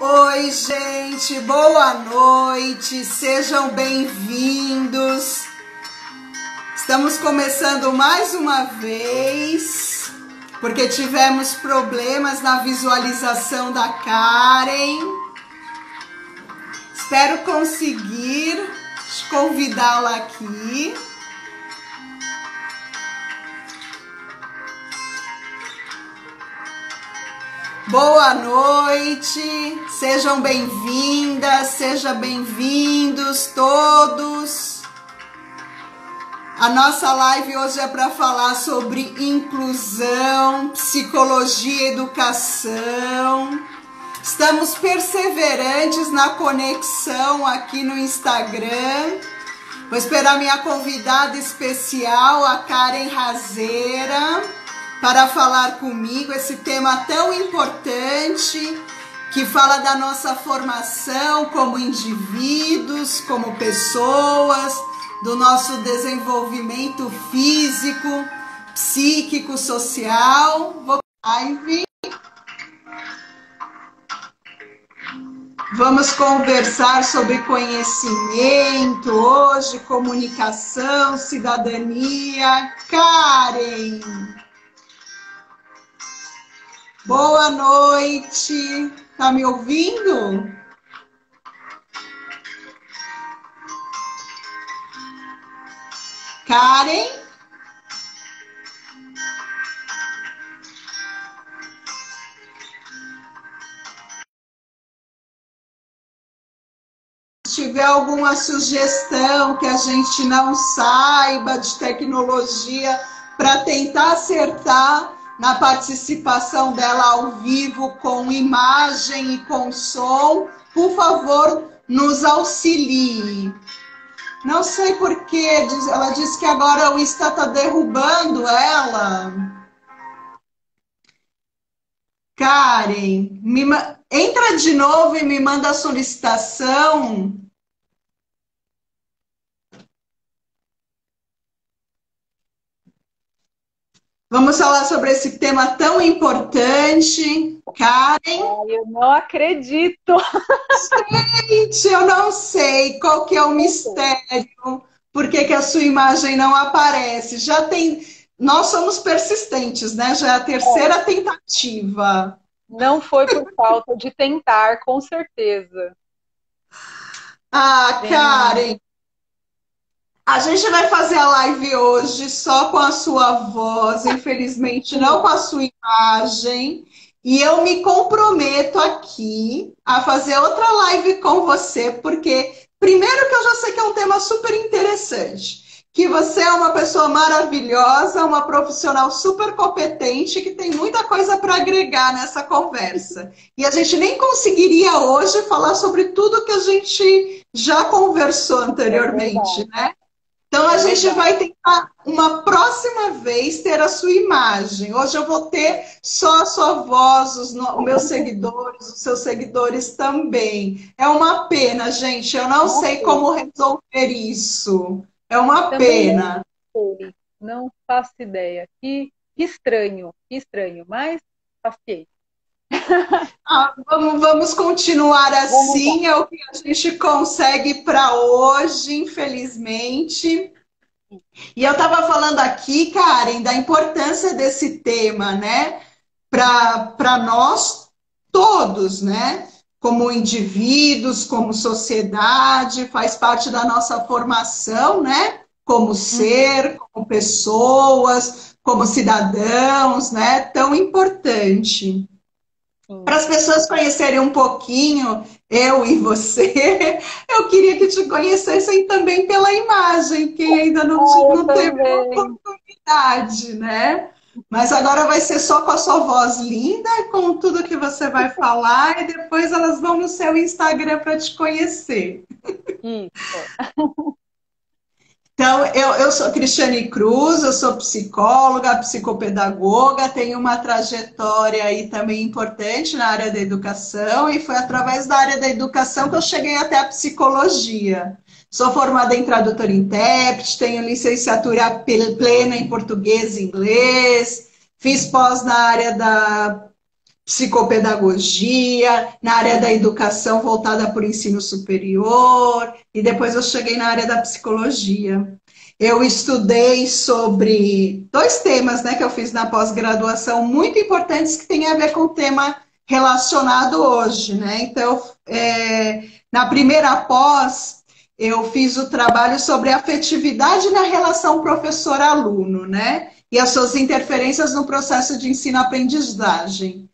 Oi, gente, boa noite, sejam bem-vindos. Estamos começando mais uma vez, porque tivemos problemas na visualização da Karen. Espero conseguir convidá-la aqui. Boa noite, sejam bem-vindas, sejam bem-vindos todos. A nossa live hoje é para falar sobre inclusão, psicologia e educação. Estamos perseverantes na conexão aqui no Instagram. Vou esperar minha convidada especial, a Karen Razeira, para falar comigo esse tema tão importante que fala da nossa formação como indivíduos, como pessoas, do nosso desenvolvimento físico, psíquico, social. Vamos conversar sobre conhecimento hoje, comunicação, cidadania. Karen! Boa noite, tá me ouvindo? Karen? Se tiver alguma sugestão que a gente não saiba de tecnologia para tentar acertar na participação dela ao vivo com imagem e com som, por favor, nos auxilie. Não sei porquê, ela disse que agora o Insta está derrubando ela. Karen, entra de novo e me manda a solicitação. Vamos falar sobre esse tema tão importante. Karen? Eu não acredito. Gente, eu não sei qual que é o mistério. Por que que a sua imagem não aparece? Já tem... Nós somos persistentes, né? Já é a terceira tentativa. Não foi por falta de tentar, com certeza. Ah, Karen, a gente vai fazer a live hoje só com a sua voz, infelizmente não com a sua imagem. E eu me comprometo aqui a fazer outra live com você, porque primeiro que eu já sei que é um tema super interessante, que você é uma pessoa maravilhosa, uma profissional super competente, que tem muita coisa para agregar nessa conversa. E a gente nem conseguiria hoje falar sobre tudo que a gente já conversou anteriormente, né? Então, a gente vai tentar, uma próxima vez, ter a sua imagem. Hoje eu vou ter só a sua voz, os meus seguidores, os seus seguidores também. É uma pena, gente. Eu não sei como resolver isso. É uma pena. Não faço ideia. Que estranho, mas paciência. Vamos continuar assim, é o que a gente consegue para hoje, infelizmente. E eu estava falando aqui, Karen, da importância desse tema, né? Para nós todos, né? Como indivíduos, como sociedade, faz parte da nossa formação, né? Como ser, como pessoas, como cidadãos, né? Tão importante. Para as pessoas conhecerem um pouquinho, eu e você, eu queria que te conhecessem também pela imagem, quem ainda não teve a oportunidade, né? Mas agora vai ser só com a sua voz linda, com tudo que você vai falar, e depois elas vão no seu Instagram para te conhecer. Isso. Então, eu sou Cristiane Cruz, eu sou psicóloga, psicopedagoga, tenho uma trajetória aí também importante na área da educação e foi através da área da educação que eu cheguei até a psicologia. Sou formada em tradutor e intérprete, tenho licenciatura plena em português e inglês, fiz pós na área da psicopedagogia, na área da educação voltada para o ensino superior, e depois eu cheguei na área da psicologia. Eu estudei sobre dois temas, né, que eu fiz na pós-graduação, muito importantes, que têm a ver com o tema relacionado hoje, né? Então, na primeira pós, eu fiz o trabalho sobre afetividade na relação professor-aluno, né? E as suas interferências no processo de ensino-aprendizagem.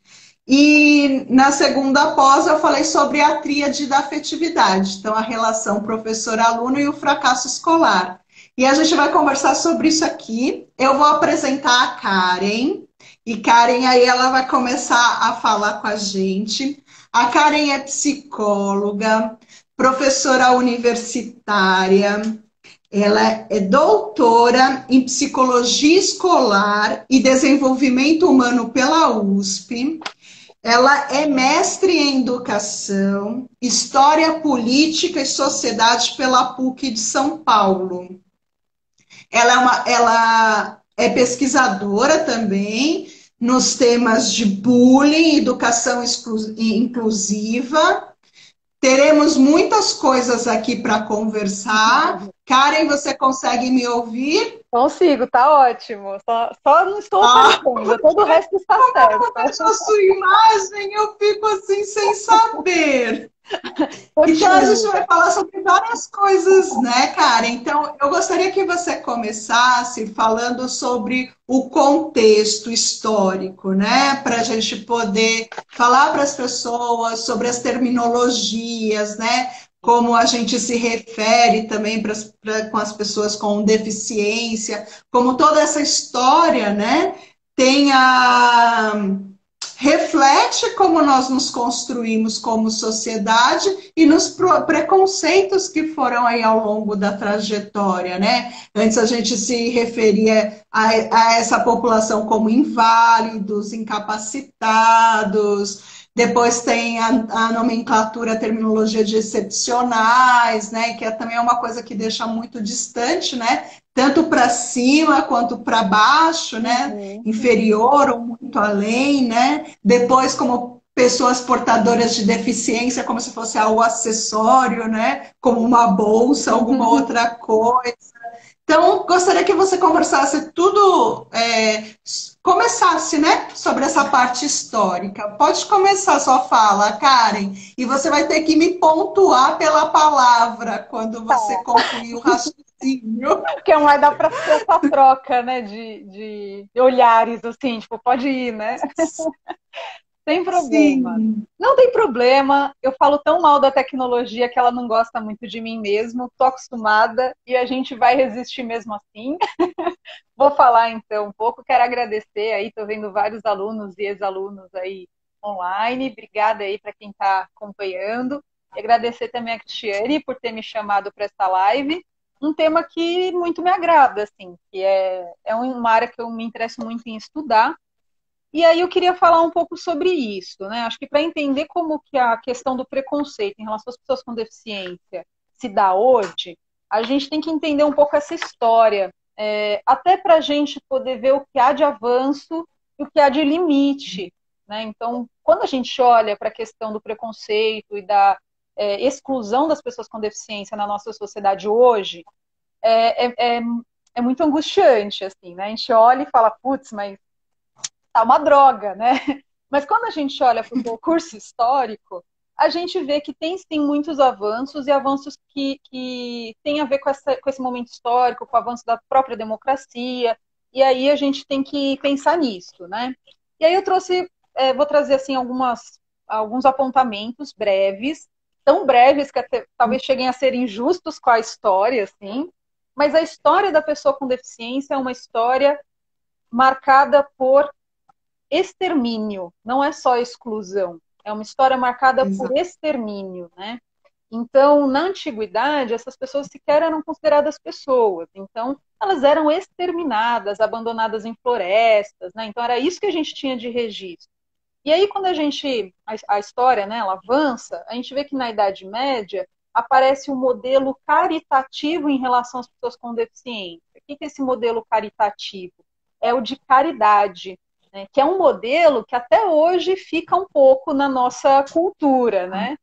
E na segunda pós eu falei sobre a tríade da afetividade, então a relação professor-aluno e o fracasso escolar. E a gente vai conversar sobre isso aqui. Eu vou apresentar a Karen, e Karen aí ela vai começar a falar com a gente. A Karen é psicóloga, professora universitária, ela é doutora em psicologia escolar e desenvolvimento humano pela USP. Ela é mestre em educação, história política e sociedade pela PUC de São Paulo. Ela é pesquisadora também nos temas de bullying, educação inclusiva. Teremos muitas coisas aqui para conversar. Karen, você consegue me ouvir? Consigo, tá ótimo. Só não estou aparecendo, todo o resto está certo. Como eu vejo a sua imagem, eu fico assim sem saber. Então, a gente vai falar sobre várias coisas, né, Karen? Então, eu gostaria que você começasse falando sobre o contexto histórico, né? Para a gente poder falar para as pessoas sobre as terminologias, né? Como a gente se refere também com as pessoas com deficiência, como toda essa história, né? Tenha reflete como nós nos construímos como sociedade e nos preconceitos que foram aí ao longo da trajetória, né? Antes a gente se referia a essa população como inválidos, incapacitados, depois tem a nomenclatura, a terminologia de excepcionais, né? Que também é uma coisa que deixa muito distante, né? Tanto para cima quanto para baixo, né? Inferior ou muito além, né? Depois, como pessoas portadoras de deficiência, como se fosse algo acessório, né? Como uma bolsa, alguma outra coisa. Então, gostaria que você conversasse tudo, começasse, né, sobre essa parte histórica. Pode começar sua fala, Karen, e você vai ter que me pontuar pela palavra quando você concluir o raciocínio. Porque vai dar para ter essa troca, né, de olhares, assim, tipo, pode ir, né? Sem problema. Sim. Não tem problema. Eu falo tão mal da tecnologia que ela não gosta muito de mim mesmo. Tô acostumada e a gente vai resistir mesmo assim. Vou falar então um pouco. Quero agradecer aí. Tô vendo vários alunos e ex-alunos aí online. Obrigada aí para quem está acompanhando. E agradecer também a Cristiane por ter me chamado para essa live. Um tema que muito me agrada, assim, que é uma área que eu me interesso muito em estudar. E aí eu queria falar um pouco sobre isso, né? Acho que para entender como que a questão do preconceito em relação às pessoas com deficiência se dá hoje, a gente tem que entender um pouco essa história, até para a gente poder ver o que há de avanço e o que há de limite, né? Então, quando a gente olha para a questão do preconceito e da exclusão das pessoas com deficiência na nossa sociedade hoje, é, é, é muito angustiante, assim, né? A gente olha e fala, putz, mas tá uma droga, né? Mas quando a gente olha para o percurso histórico, a gente vê que tem sim muitos avanços e avanços que têm a ver com esse momento histórico, com o avanço da própria democracia, e aí a gente tem que pensar nisso, né? E aí eu trouxe, vou trazer assim alguns apontamentos breves, tão breves que até, talvez cheguem a ser injustos com a história, assim, mas a história da pessoa com deficiência é uma história marcada por extermínio, não é só exclusão, é uma história marcada por extermínio, né? Então, na antiguidade, essas pessoas sequer eram consideradas pessoas, então elas eram exterminadas, abandonadas em florestas, né? Então era isso que a gente tinha de registro. E aí, quando a história, né, ela avança, a gente vê que na Idade Média aparece um modelo caritativo em relação às pessoas com deficiência. O que é esse modelo caritativo? É o de caridade. né, que é um modelo que até hoje fica um pouco na nossa cultura, né?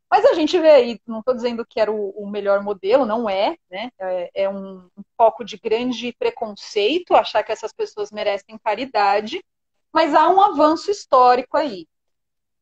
Mas a gente vê aí, não estou dizendo que era o melhor modelo, não é, né? É um foco de grande preconceito, achar que essas pessoas merecem caridade, mas há um avanço histórico aí.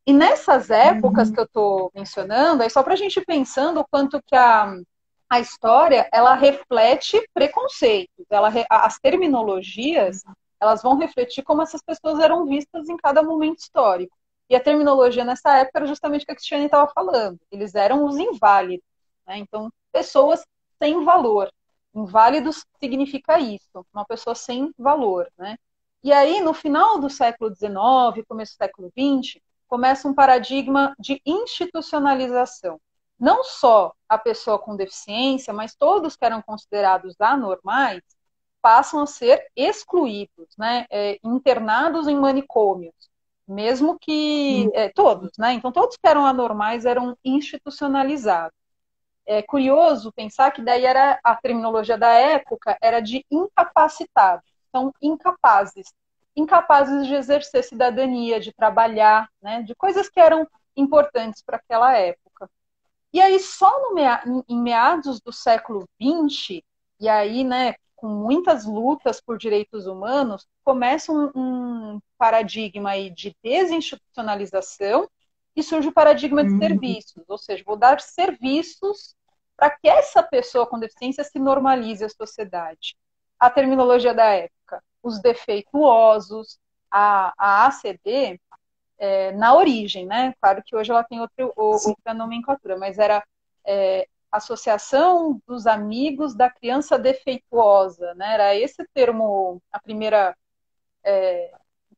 E nessas épocas que eu estou mencionando, é só para a gente ir pensando o quanto que a história, ela reflete preconceitos, as terminologias, elas vão refletir como essas pessoas eram vistas em cada momento histórico. E a terminologia nessa época era justamente o que a Cristiane estava falando. Eles eram os inválidos, né? Então, pessoas sem valor. Inválidos significa isso, uma pessoa sem valor, né? E aí, no final do século XIX, começo do século XX, começa um paradigma de institucionalização. Não só a pessoa com deficiência, mas todos que eram considerados anormais passam a ser excluídos, né? Internados em manicômios, mesmo que todos, né? Então todos que eram anormais eram institucionalizados. É curioso pensar que daí era a terminologia da época era de incapacitados, são incapazes, incapazes de exercer cidadania, de trabalhar, né? De coisas que eram importantes para aquela época. E aí, só em meados do século XX, e aí, né, com muitas lutas por direitos humanos, começa um paradigma aí de desinstitucionalização e surge o paradigma de serviços, ou seja, vou dar serviços para que essa pessoa com deficiência se normalize a sociedade. A terminologia da época, os defeituosos, a ACD, na origem, né? Claro que hoje ela tem outra nomenclatura, mas era Associação dos Amigos da Criança Defeituosa, né? Era esse termo,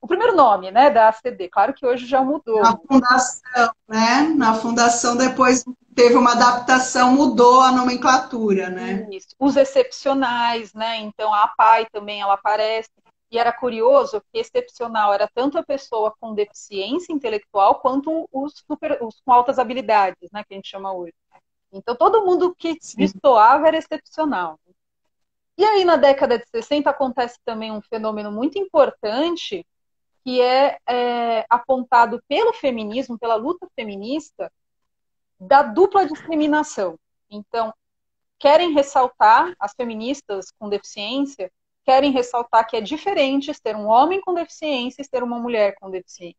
o primeiro nome, né, da ACD. Claro que hoje já mudou. Na fundação, né? Na fundação depois teve uma adaptação, mudou a nomenclatura, né? Isso. Os excepcionais, né? Então a APAE também ela aparece. E era curioso que excepcional era tanto a pessoa com deficiência intelectual quanto os com altas habilidades, né, que a gente chama hoje. Então todo mundo que destoava era excepcional. E aí na década de 60 acontece também um fenômeno muito importante que é apontado pelo feminismo, pela luta feminista, da dupla discriminação. Então, querem ressaltar, as feministas com deficiência, querem ressaltar que é diferente ser um homem com deficiência e ser uma mulher com deficiência.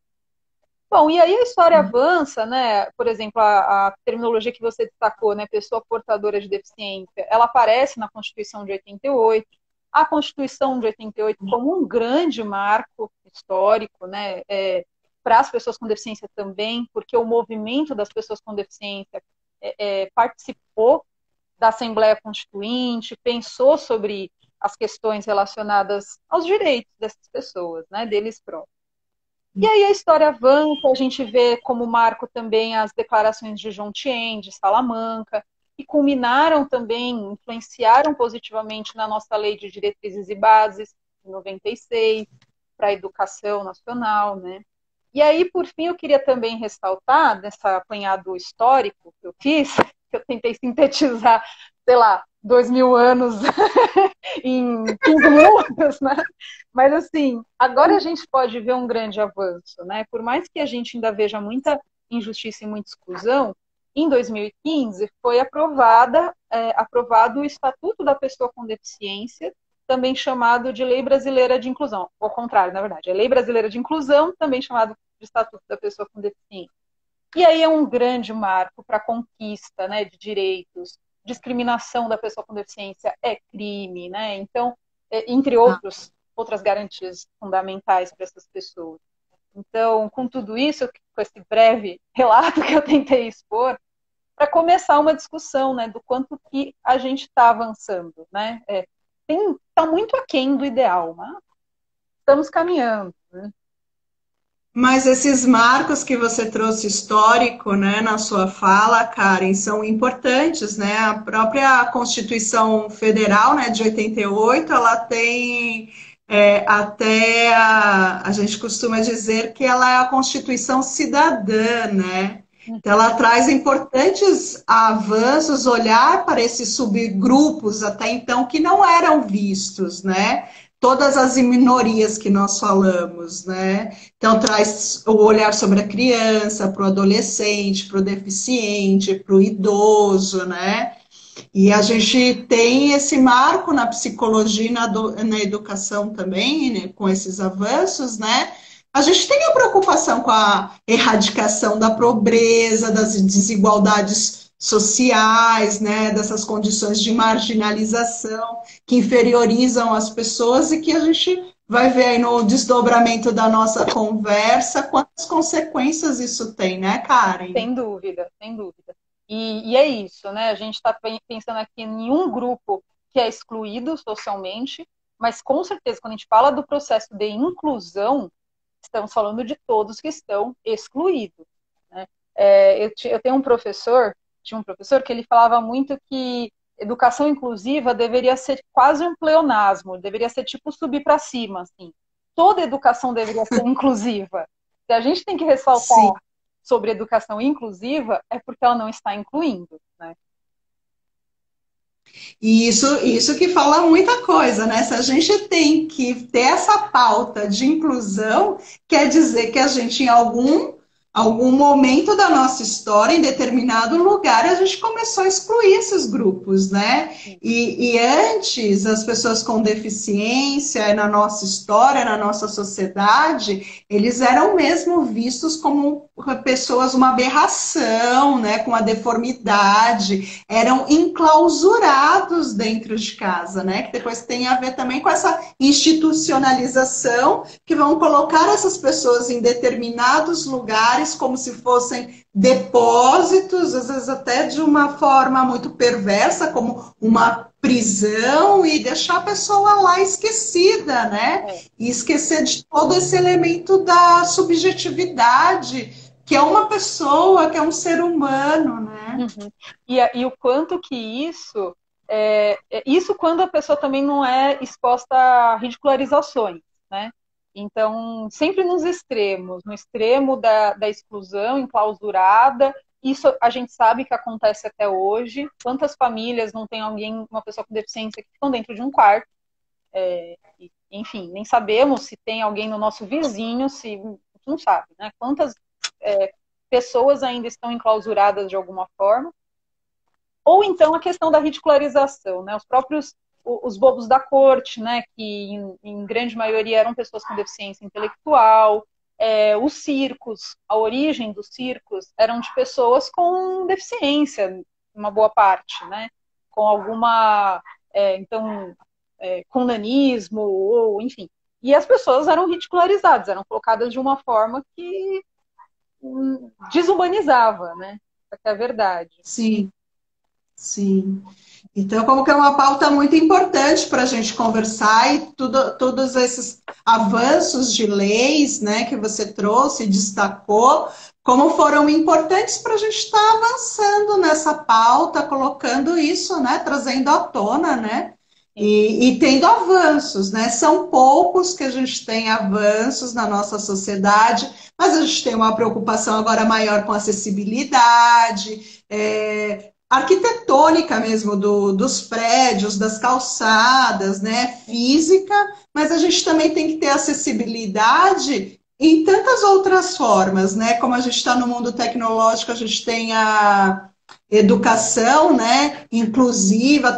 Bom, e aí a história avança, né? Por exemplo, a terminologia que você destacou, né? Pessoa portadora de deficiência, ela aparece na Constituição de 88. A Constituição de 88 como um grande marco histórico, né? Para as pessoas com deficiência também, porque o movimento das pessoas com deficiência participou da Assembleia Constituinte, pensou sobre as questões relacionadas aos direitos dessas pessoas, né, deles próprios. E aí a história avança, a gente vê como marco também as declarações de Jontien, de Salamanca, que culminaram também, influenciaram positivamente na nossa Lei de Diretrizes e Bases, de 96, para a educação nacional, né? E aí, por fim, eu queria também ressaltar, nessa apanhado histórico que eu fiz, que eu tentei sintetizar, sei lá, 2000 anos em 15 minutos, né? Mas, assim, agora a gente pode ver um grande avanço, né? Por mais que a gente ainda veja muita injustiça e muita exclusão, em 2015 foi aprovado o Estatuto da Pessoa com Deficiência, também chamado de Lei Brasileira de Inclusão. Ao contrário, na verdade, é Lei Brasileira de Inclusão, também chamado de Estatuto da Pessoa com Deficiência. E aí é um grande marco para a conquista, né, de direitos. Discriminação da pessoa com deficiência é crime, né? Então, entre outras garantias fundamentais para essas pessoas. Então, com tudo isso, com esse breve relato que eu tentei expor, para começar uma discussão, né, do quanto que a gente está avançando, né? Está muito aquém do ideal, mas estamos caminhando, né? Mas esses marcos que você trouxe histórico, né, na sua fala, Karen, são importantes, né? A própria Constituição Federal, né, de 88, ela tem até a gente costuma dizer que ela é a Constituição cidadã, né? Então, ela traz importantes avanços, olhar para esses subgrupos até então que não eram vistos, né? todas as minorias que nós falamos, né? Então, traz o olhar sobre a criança, para o adolescente, para o deficiente, para o idoso, né? E a gente tem esse marco na psicologia e na educação também, né, com esses avanços, né? A gente tem a preocupação com a erradicação da pobreza, das desigualdades sociais, né, dessas condições de marginalização que inferiorizam as pessoas e que a gente vai ver aí no desdobramento da nossa conversa quantas consequências isso tem, né, Karen? Sem dúvida, sem dúvida. E é isso, né? A gente está pensando aqui em um grupo que é excluído socialmente, mas com certeza, quando a gente fala do processo de inclusão, estamos falando de todos que estão excluídos, né? Eu tenho um professor, tinha um professor que ele falava muito que educação inclusiva deveria ser quase um pleonasmo, deveria ser tipo subir para cima, assim. Toda educação deveria ser inclusiva. Se a gente tem que Sim. ressaltar sobre educação inclusiva, é porque ela não está incluindo, né? E isso que fala muita coisa, né? Se a gente tem que ter essa pauta de inclusão, quer dizer que a gente, em algum momento da nossa história, em determinado lugar, a gente começou a excluir esses grupos, né? E antes, as pessoas com deficiência, na nossa história, na nossa sociedade, eles eram mesmo vistos como pessoas, uma aberração, né? Com a deformidade, eram enclausurados dentro de casa, né? Que depois tem a ver também com essa institucionalização, que vão colocar essas pessoas em determinados lugares como se fossem depósitos, às vezes até de uma forma muito perversa, como uma prisão, e deixar a pessoa lá esquecida, né? E esquecer de todo esse elemento da subjetividade, que é uma pessoa, que é um ser humano, né? Uhum. E o quanto que isso quando a pessoa também não é exposta a ridicularizações, né? Então, sempre nos extremos, no extremo da exclusão, enclausurada, isso a gente sabe que acontece até hoje. Quantas famílias não tem alguém, uma pessoa com deficiência que ficam dentro de um quarto? Enfim, nem sabemos se tem alguém no nosso vizinho, se não sabe, né? Quantas pessoas ainda estão enclausuradas de alguma forma? Ou então a questão da ridicularização, né? Os próprios os bobos da corte, né? Que em grande maioria eram pessoas com deficiência intelectual. Os circos, a origem dos circos eram de pessoas com deficiência, uma boa parte, né? Com alguma, então, com nanismo, ou enfim. E as pessoas eram ridicularizadas, eram colocadas de uma forma que desumanizava, né? Essa que é a verdade. Sim, sim. Então, como que é uma pauta muito importante para a gente conversar e todos esses avanços de leis, né, que você trouxe e destacou, como foram importantes para a gente estar avançando nessa pauta, colocando isso, né, trazendo à tona, né, e tendo avanços, né? São poucos que a gente tem avanços na nossa sociedade, mas a gente tem uma preocupação agora maior com acessibilidade, arquitetônica mesmo dos prédios, das calçadas, né, física, mas a gente também tem que ter acessibilidade em tantas outras formas, né? Como a gente está no mundo tecnológico, a gente tem a educação, né, inclusiva,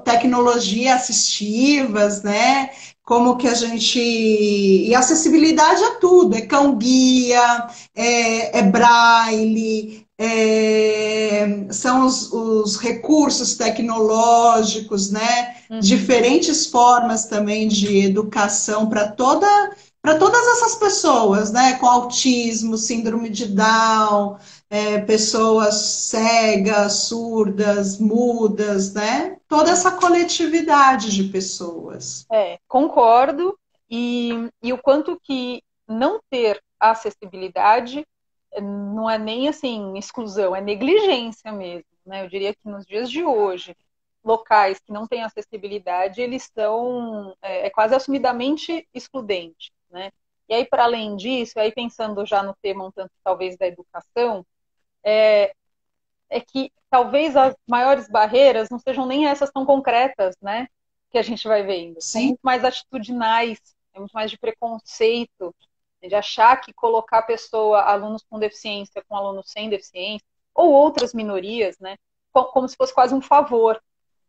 tecnologia assistivas, né? Como que a gente. E acessibilidade a tudo, é cão-guia, é braille, são os recursos tecnológicos, né? Diferentes formas também de educação para todas essas pessoas, né? Com autismo, síndrome de Down, pessoas cegas, surdas, mudas, né? Toda essa coletividade de pessoas. Concordo. E o quanto que não ter acessibilidade não é nem assim exclusão, é negligência mesmo, né? Eu diria que nos dias de hoje, locais que não têm acessibilidade, eles são quase assumidamente excludentes, né? E aí, para além disso, aí pensando já no tema um tanto talvez da educação, é que talvez as maiores barreiras não sejam nem essas tão concretas, né? que a gente vai vendo. São Sim. muito mais atitudinais, é muito mais de preconceito, de achar que colocar a pessoa, alunos com deficiência, com alunos sem deficiência, ou outras minorias, né, como se fosse quase um favor,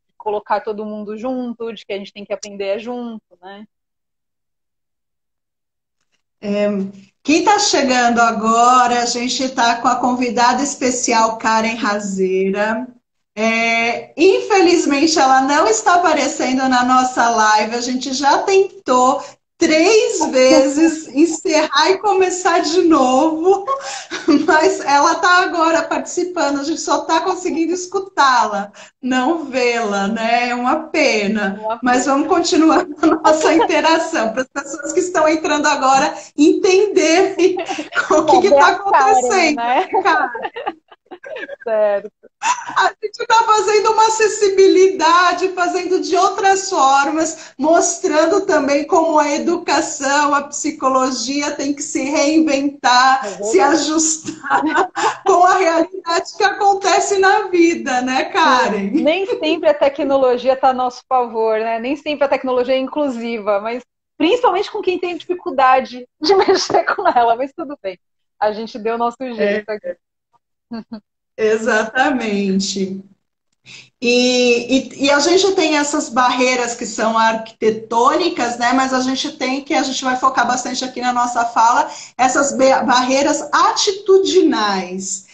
de colocar todo mundo junto, de que a gente tem que aprender junto, né? Quem está chegando agora, a gente está com a convidada especial Karen Razeira. Infelizmente, ela não está aparecendo na nossa live. A gente já tentou 3 vezes encerrar e começar de novo, mas ela está agora participando. A gente só está conseguindo escutá-la, não vê-la, né? É uma pena. Uma Mas pena. vamos continuar a nossa interação para as pessoas que estão entrando agora entenderem o que Cadê está a Karen, acontecendo, né? cara. Certo. A gente está fazendo uma acessibilidade, fazendo de outras formas, mostrando também como a educação, a psicologia tem que se reinventar, É se verdade. ajustar com a realidade que acontece na vida, né, Sim, Karen? nem sempre a tecnologia está a nosso favor, né? Nem sempre a tecnologia é inclusiva, mas principalmente com quem tem dificuldade de mexer com ela, mas tudo bem. A gente deu o nosso jeito aqui. Exatamente. E a gente tem essas barreiras que são arquitetônicas, né? Mas a gente tem que, a gente vai focar bastante aqui na nossa fala, essas barreiras atitudinais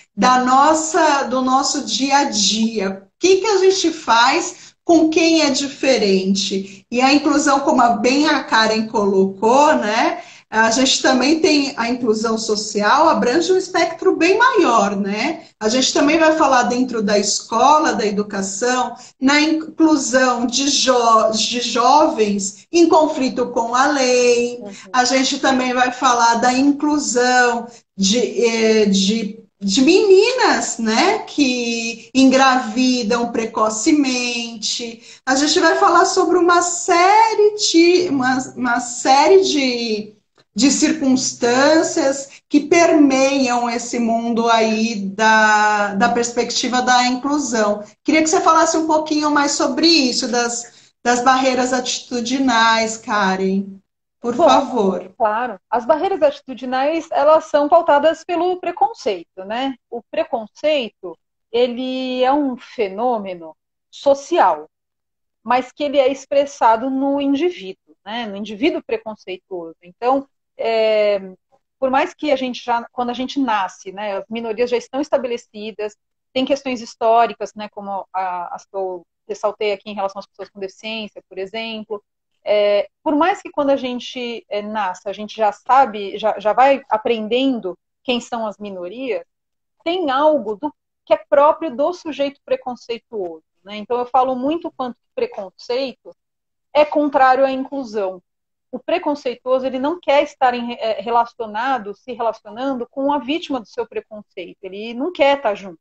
do nosso dia a dia. O que, que a gente faz com quem é diferente? E a inclusão, como bem a Karen colocou, né? A gente também tem a inclusão social, abrange um espectro bem maior, né? A gente também vai falar dentro da escola, da educação, na inclusão de jovens em conflito com a lei. Uhum. A gente também vai falar da inclusão de meninas, né, que engravidam precocemente. A gente vai falar sobre uma série de circunstâncias que permeiam esse mundo aí da perspectiva da inclusão. Queria que você falasse um pouquinho mais sobre isso, das barreiras atitudinais, Karen, por Bom, favor. claro, as barreiras atitudinais, elas são pautadas pelo preconceito, né? O preconceito, ele é um fenômeno social, mas que ele é expressado no indivíduo, né? No indivíduo preconceituoso. Então, é, por mais que a gente já, quando a gente nasce, né, as minorias já estão estabelecidas, tem questões históricas, né, como as que eu ressaltei aqui em relação às pessoas com deficiência, por exemplo. Por mais que quando a gente nasce, a gente já sabe, já vai aprendendo quem são as minorias, tem algo que é próprio do sujeito preconceituoso. Né? Então, eu falo muito quanto preconceito é contrário à inclusão. O preconceituoso, ele não quer estar se relacionando com a vítima do seu preconceito, ele não quer estar junto.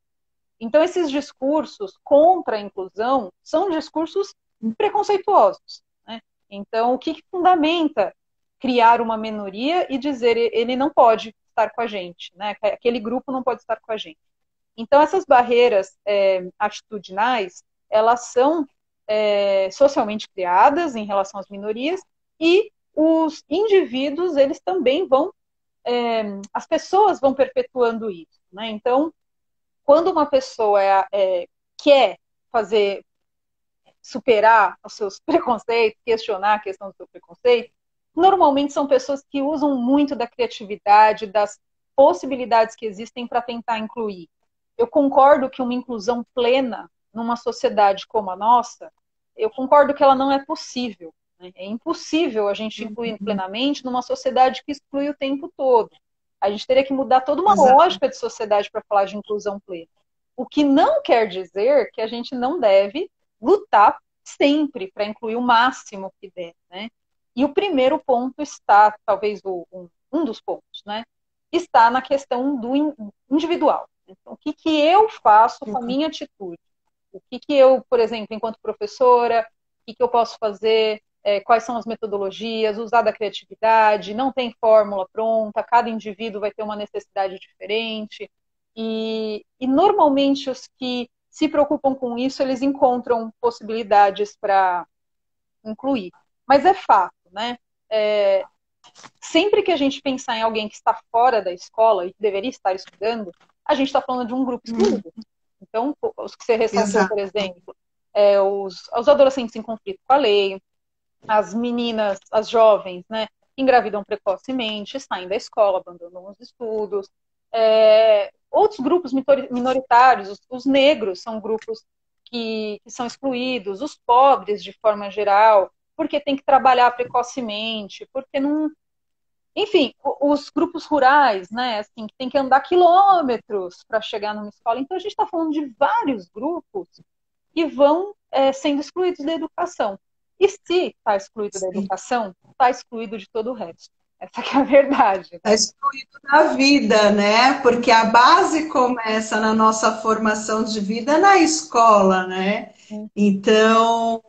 Então, esses discursos contra a inclusão são discursos preconceituosos. Né? Então, o que fundamenta criar uma minoria e dizer ele não pode estar com a gente, né? Aquele grupo não pode estar com a gente. Então, essas barreiras atitudinais, elas são socialmente criadas em relação às minorias e os indivíduos, eles também vão, as pessoas vão perpetuando isso. Né? Então, quando uma pessoa quer fazer, superar os seus preconceitos, questionar a questão do seu preconceito, normalmente são pessoas que usam muito da criatividade, das possibilidades que existem para tentar incluir. Eu concordo que uma inclusão plena numa sociedade como a nossa, eu concordo que ela não é possível. Né? É impossível a gente incluir plenamente numa sociedade que exclui o tempo todo. A gente teria que mudar toda uma Exato. lógica de sociedade para falar de inclusão plena. O que não quer dizer que a gente não deve lutar sempre para incluir o máximo que der. Né? E o primeiro ponto está, talvez um dos pontos, né? Está na questão do individual. Então, o que eu faço com a minha atitude? O que eu, por exemplo, enquanto professora, o que eu posso fazer? Quais são as metodologias? Usar da criatividade, não tem fórmula pronta, cada indivíduo vai ter uma necessidade diferente. E normalmente os que se preocupam com isso, eles encontram possibilidades para incluir. Mas é fato, né? Sempre que a gente pensar em alguém que está fora da escola e que deveria estar estudando, a gente está falando de um grupo excluído. Então, os que você ressaltou, por exemplo, os adolescentes em conflito com a lei, as meninas, as jovens, né, que engravidam precocemente, saem da escola, abandonam os estudos. Outros grupos minoritários, os negros são grupos que são excluídos, os pobres, de forma geral, porque tem que trabalhar precocemente, porque não... Enfim, os grupos rurais, né, assim, que tem que andar quilômetros para chegar numa escola. Então, a gente está falando de vários grupos que vão sendo excluídos da educação. E se está excluído da educação, está excluído de todo o resto. Essa que é a verdade. Está excluído da vida, né? Porque a base começa na nossa formação de vida na escola, né? Então,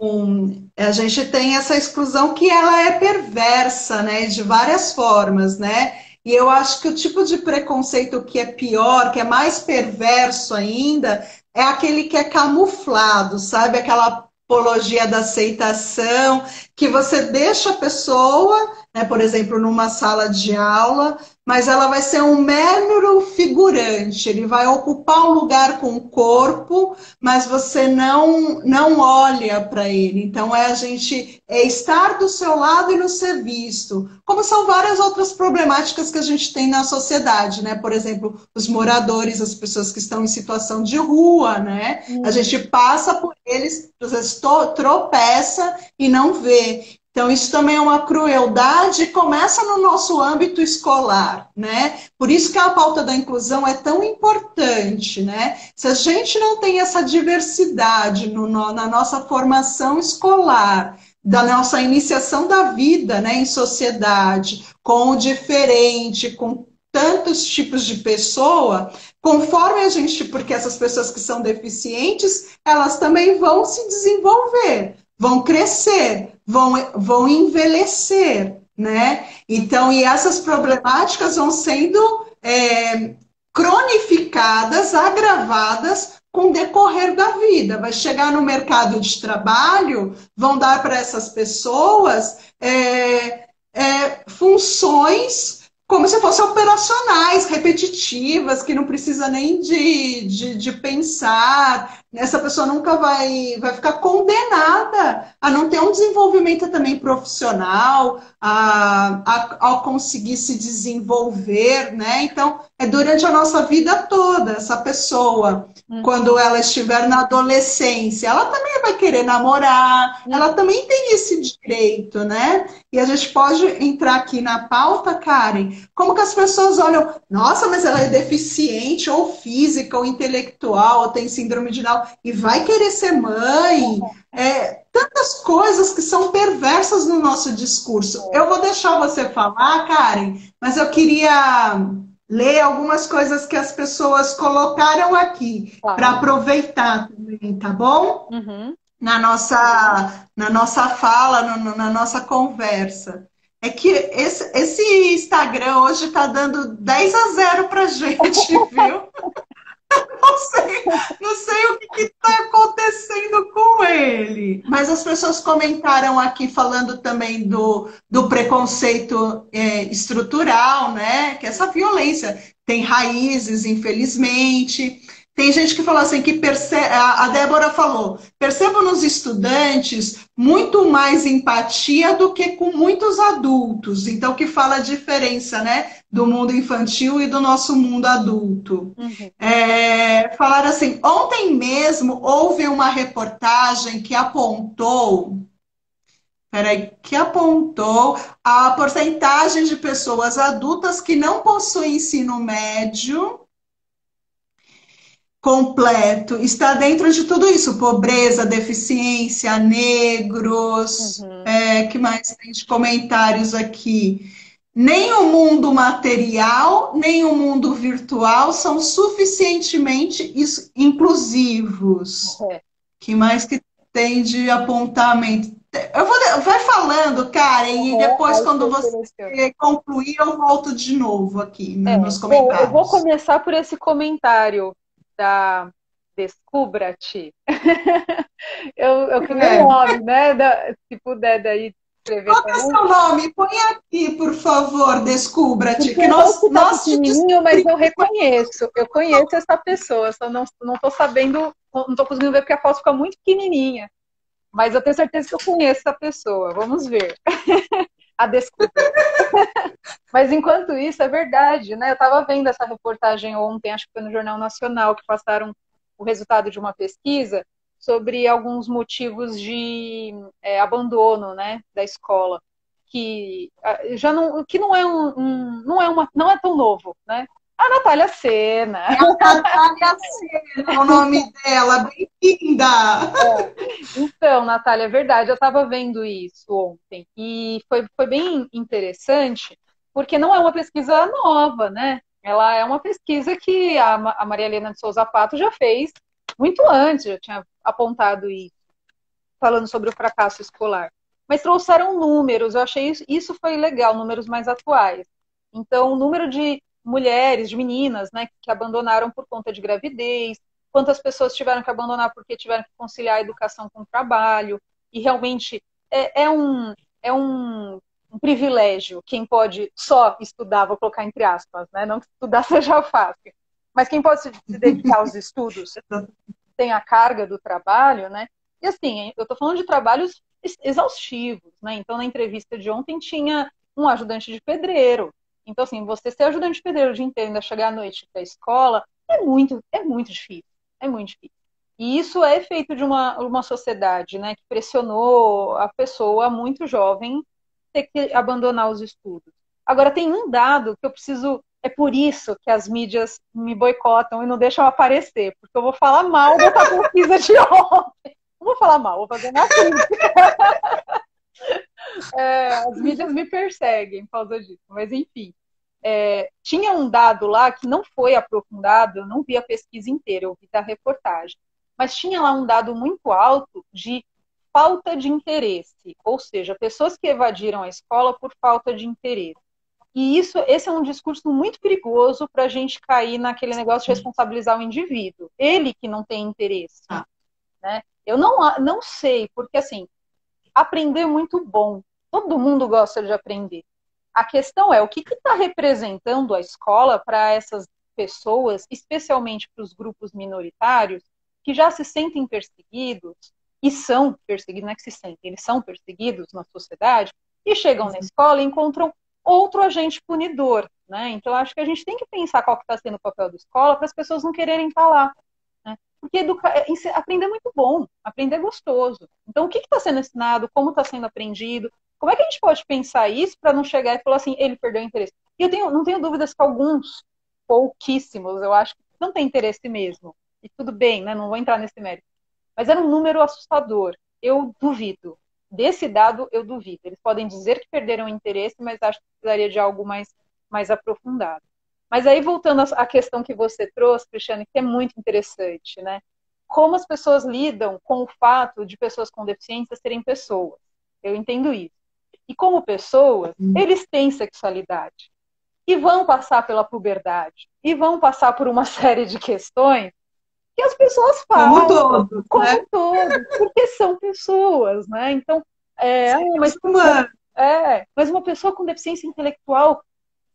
a gente tem essa exclusão que ela é perversa, né? De várias formas, né? E eu acho que o tipo de preconceito que é pior, que é mais perverso ainda, é aquele que é camuflado, sabe? Aquela apologia da aceitação, que você deixa a pessoa, né, por exemplo, numa sala de aula, mas ela vai ser um mero figurante, ele vai ocupar um lugar com o corpo, mas você não olha para ele. Então, a gente estar do seu lado e não ser visto. Como são várias outras problemáticas que a gente tem na sociedade, né? Por exemplo, os moradores, as pessoas que estão em situação de rua, né? A gente passa por eles, às vezes tropeça e não vê. Então, isso também é uma crueldade e começa no nosso âmbito escolar, né? Por isso que a pauta da inclusão é tão importante, né? Se a gente não tem essa diversidade na nossa formação escolar, da nossa iniciação da vida, né, em sociedade, com o diferente, com tantos tipos de pessoa, conforme a gente, porque essas pessoas que são deficientes, elas também vão se desenvolver, vão crescer, vão envelhecer, né? Então, e essas problemáticas vão sendo cronificadas, agravadas com o decorrer da vida. Vai chegar no mercado de trabalho, vão dar para essas pessoas funções como se fossem operacionais, repetitivas, que não precisa nem de pensar. Essa pessoa nunca vai ficar condenada a não ter um desenvolvimento também profissional, a conseguir se desenvolver, né? Então, é durante a nossa vida toda, essa pessoa, quando ela estiver na adolescência, ela também vai querer namorar, ela também tem esse direito, né? E a gente pode entrar aqui na pauta, Karen, como que as pessoas olham, nossa, mas ela é deficiente, ou física, ou intelectual, ou tem síndrome de Down, e vai querer ser mãe. Tantas coisas que são perversas no nosso discurso. Eu vou deixar você falar, Karen, mas eu queria ler algumas coisas que as pessoas colocaram aqui, para aproveitar também, tá bom? Na nossa fala, na nossa conversa. É que esse Instagram hoje está dando 10-0 para gente, viu? Não sei o que está acontecendo com ele. Mas as pessoas comentaram aqui falando também do preconceito estrutural, né? Que essa violência tem raízes, infelizmente. Tem gente que falou assim, que a Débora falou, percebo nos estudantes muito mais empatia do que com muitos adultos. Então, que fala a diferença, né, do mundo infantil e do nosso mundo adulto. Falaram assim, ontem mesmo houve uma reportagem que apontou a porcentagem de pessoas adultas que não possuem ensino médio completo, está dentro de tudo isso, pobreza, deficiência, negros, que mais tem de comentários aqui? Nem o mundo material, nem o mundo virtual são suficientemente inclusivos. Que mais que tem de apontamento? Vai falando, Karen, e depois, quando você concluir, eu volto de novo aqui nos comentários. Eu vou começar por esse comentário da Descubra-te. Eu criei um nome, né? Se puder daí escrever Qual que é o também. seu nome? Põe aqui, por favor, descubra-te, Porque que eu posso que tá nós te pequenininho, mas eu descobrimos. reconheço. Eu conheço essa pessoa, só não tô sabendo, não tô conseguindo ver porque a foto fica muito pequenininha. Mas eu tenho certeza que eu conheço essa pessoa. Vamos ver. A desculpa. Mas enquanto isso, é verdade, né? Eu estava vendo essa reportagem ontem, acho que foi no Jornal Nacional, que passaram o resultado de uma pesquisa sobre alguns motivos de abandono, né, da escola, que já não, que não é não é tão novo, né? A Natália Sena. É a Natália Sena, o nome dela, bem-vinda! Então, Natália, é verdade, eu estava vendo isso ontem e foi bem interessante, porque não é uma pesquisa nova, né? Ela é uma pesquisa que a Maria Helena de Souza Pato já fez muito antes, já tinha apontado isso, falando sobre o fracasso escolar. Mas trouxeram números, eu achei isso foi legal, números mais atuais. Então, o número de mulheres, de meninas, né, que abandonaram por conta de gravidez, quantas pessoas tiveram que abandonar porque tiveram que conciliar a educação com o trabalho, e realmente é um privilégio quem pode só estudar, vou colocar entre aspas, né, não que estudar seja fácil, mas quem pode se dedicar aos estudos tem a carga do trabalho, né? E assim, eu estou falando de trabalhos exaustivos, né? Então, na entrevista de ontem tinha um ajudante de pedreiro. Então, assim, você ser ajudante de pedreiro o dia inteiro, ainda chegar à noite para a escola, é muito difícil. É muito difícil. E isso é efeito de uma sociedade, né, que pressionou a pessoa muito jovem ter que abandonar os estudos. Agora, tem um dado que eu preciso. É por isso que as mídias me boicotam e não deixam aparecer, porque eu vou falar mal dessa pesquisa de ontem. Não vou falar mal, vou fazer uma crítica. As mídias me perseguem por causa disso, mas enfim. Tinha um dado lá que não foi aprofundado, eu não vi a pesquisa inteira, eu vi da reportagem, mas tinha lá um dado muito alto de falta de interesse, ou seja, pessoas que evadiram a escola por falta de interesse. E esse é um discurso muito perigoso para a gente cair naquele negócio de responsabilizar o indivíduo. Ele que não tem interesse. Né? Eu não sei, porque assim, aprender é muito bom. Todo mundo gosta de aprender. A questão é o que está representando a escola para essas pessoas, especialmente para os grupos minoritários, que já se sentem perseguidos, e são perseguidos, não é que se sentem, eles são perseguidos na sociedade, e chegam na escola e encontram outro agente punidor. Né? Então, acho que a gente tem que pensar qual que está sendo o papel da escola para as pessoas não quererem estar lá. Né? Porque aprender é muito bom, aprender é gostoso. Então, o que está sendo ensinado, como está sendo aprendido, como é que a gente pode pensar isso para não chegar e falar assim, ele perdeu o interesse? E não tenho dúvidas que alguns, pouquíssimos, eu acho que não tem interesse mesmo. E tudo bem, né? Não vou entrar nesse mérito. Mas era um número assustador. Eu duvido. Desse dado, eu duvido. Eles podem dizer que perderam o interesse, mas acho que precisaria de algo mais aprofundado. Mas aí, voltando à questão que você trouxe, Cristiane, que é muito interessante, né? Como as pessoas lidam com o fato de pessoas com deficiência serem pessoas. Eu entendo isso. E como pessoas, eles têm sexualidade. E vão passar pela puberdade. E vão passar por uma série de questões que as pessoas falam. Como todos, porque são pessoas, né? Então, mas uma pessoa com deficiência intelectual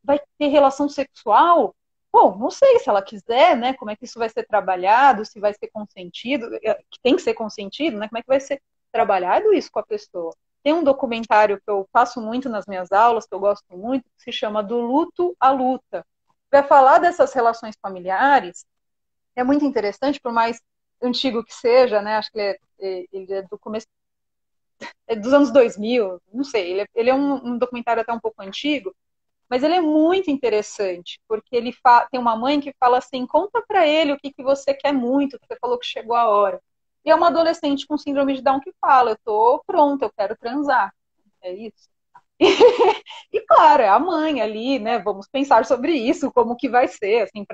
vai ter relação sexual? Bom, não sei se ela quiser, né? Como é que isso vai ser trabalhado, se vai ser consentido, que tem que ser consentido, né? Como é que vai ser trabalhado isso com a pessoa? Tem um documentário que eu faço muito nas minhas aulas, que eu gosto muito, que se chama Do Luto à Luta. Vai falar dessas relações familiares. É muito interessante, por mais antigo que seja, né? Acho que ele é do começo dos anos 2000, não sei. Ele é um documentário até um pouco antigo, mas ele é muito interessante, porque ele tem uma mãe que fala assim, conta pra ele o que você quer muito, que você falou que chegou a hora. E é uma adolescente com síndrome de Down que fala, eu tô pronta, eu quero transar. É isso. E claro, é a mãe ali, né? Vamos pensar sobre isso, como que vai ser, assim,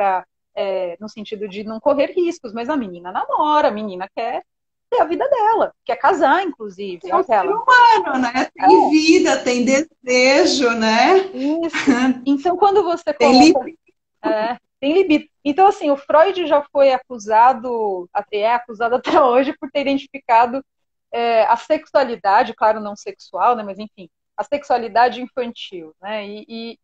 no sentido de não correr riscos, mas a menina namora, a menina quer ter a vida dela, quer casar, inclusive. É um ser humano, né? Tem vida, tem desejo, né? Isso. Então, quando você coloca... tem libido. Então, assim, o Freud já foi acusado, até é acusado até hoje, por ter identificado a sexualidade, claro, não sexual, né, mas enfim, a sexualidade infantil, né? E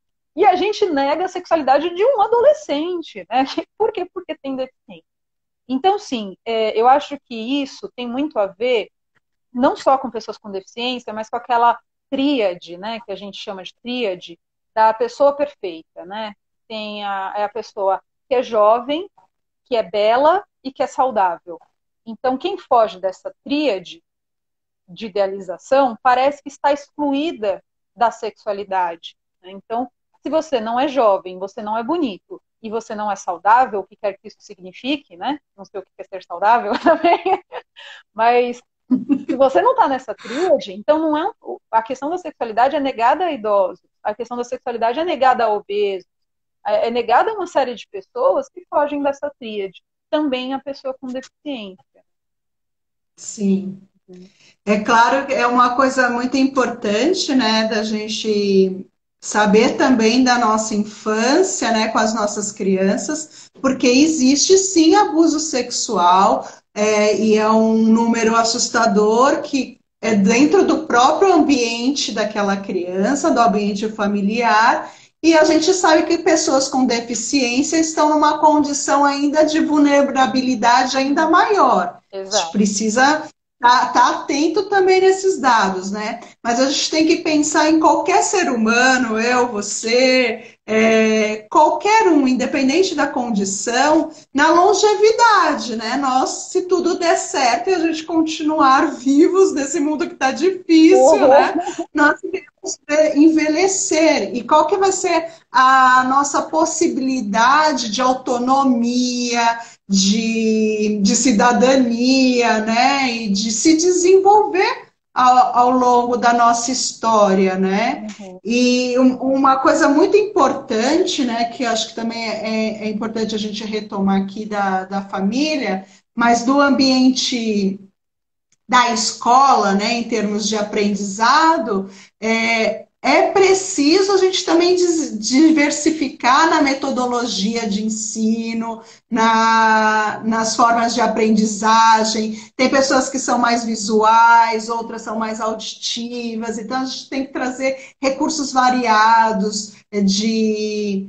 a gente nega a sexualidade de um adolescente, né? Por quê? Porque tem deficiência. Então, sim, eu acho que isso tem muito a ver não só com pessoas com deficiência, mas com aquela tríade, né, que a gente chama de tríade, da pessoa perfeita, né? Tem a pessoa que é jovem, que é bela e que é saudável. Então, quem foge dessa tríade de idealização parece que está excluída da sexualidade, né? Então, se você não é jovem, você não é bonito e você não é saudável, o que quer que isso signifique, né? Não sei o que é ser saudável também, mas se você não está nessa tríade, então não é a questão da sexualidade é negada a idosos, a questão da sexualidade é negada a obesos, é negada a uma série de pessoas que fogem dessa tríade. Também a pessoa com deficiência. Sim. É claro que é uma coisa muito importante, né, da gente saber também da nossa infância, né, com as nossas crianças, porque existe sim abuso sexual, e é um número assustador que é dentro do próprio ambiente daquela criança, do ambiente familiar, e a gente sabe que pessoas com deficiência estão numa condição ainda de vulnerabilidade ainda maior. A gente Exato. precisa tá atento também nesses dados, né? Mas a gente tem que pensar em qualquer ser humano, eu, você, qualquer um, independente da condição, na longevidade, né? Nós, se tudo der certo e a gente continuar vivos nesse mundo que está difícil, né? Uhum. Nós iremos envelhecer. E qual que vai ser a nossa possibilidade de autonomia, de cidadania, né? E de se desenvolver ao longo da nossa história, né? Uhum. E uma coisa muito importante, né, que acho que também é importante a gente retomar aqui da família, mas do ambiente da escola, né, em termos de aprendizado, é preciso a gente também diversificar na metodologia de ensino, nas formas de aprendizagem. Tem pessoas que são mais visuais, outras são mais auditivas, então a gente tem que trazer recursos variados de